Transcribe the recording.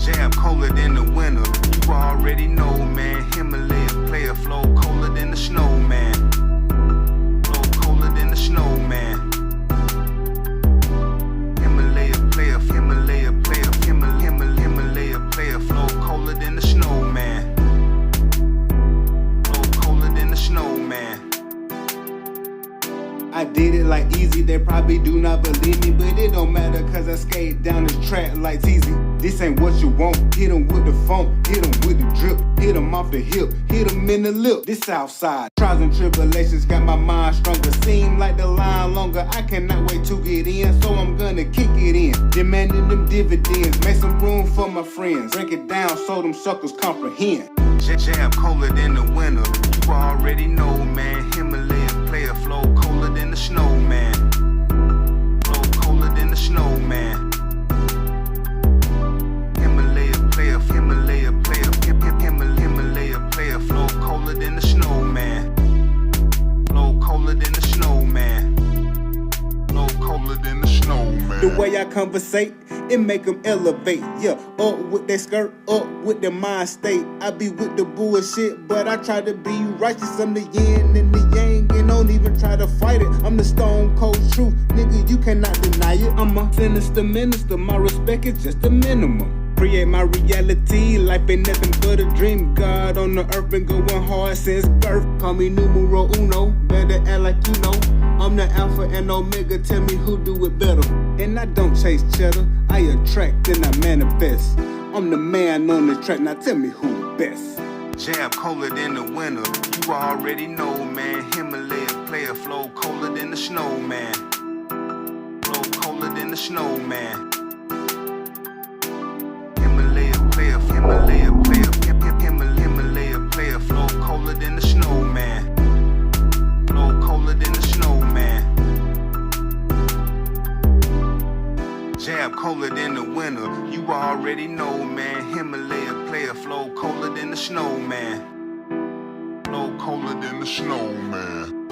Jab colder than the winter. You already know, man. Himalaya player flow colder than the snow, man. Flow colder than the snow, man. Himalaya player flow colder than the snow, man. Flow colder than the snow, man. I did it like easy, they probably do not believe me, but it don't matter cause I skate down this track like easy. This ain't what you want, hit 'em with the funk, hit 'em with the drip, hit 'em off the hip, hit 'em in the lip. This outside, trials and tribulations got my mind stronger, seem like the line longer, I cannot wait to get in, so I'm gonna kick it in. Demanding them dividends, make some room for my friends, break it down so them suckers comprehend. Jab colder than the winter, you already know, man. Himalaya player flow colder than the snow, man. Flow colder than the snow, man. Himalaya player flow colder than the snow, man. Flow colder than the snow, man. Flow colder than the snow, man. The way I conversate, it make them elevate, yeah. Up with that skirt, up with the mind state. I be with the bullshit, but I try to be righteous. I'm the yin and the yang, and don't even try to fight it. I'm the stone cold truth, nigga, you cannot deny it. I'm a sinister minister, my respect is just the minimum. Create my reality, life ain't nothing but a dream. God on the earth been going hard since birth. Call me numero uno, better act like you know. I'm the alpha and omega, tell me who do it better. And I don't chase cheddar, I attract and I manifest. I'm the man on the track, now tell me who the best. Jab colder than the winter, you already know, man. Himalaya player flow colder than the snow, man. Flow colder than the snow, man. Himalaya player flow colder than the snow, man. Flow colder than the snow, man. Jab colder than the winter, you already know, man. Himalaya player flow colder than the snow, man. Flow colder than the snow, man.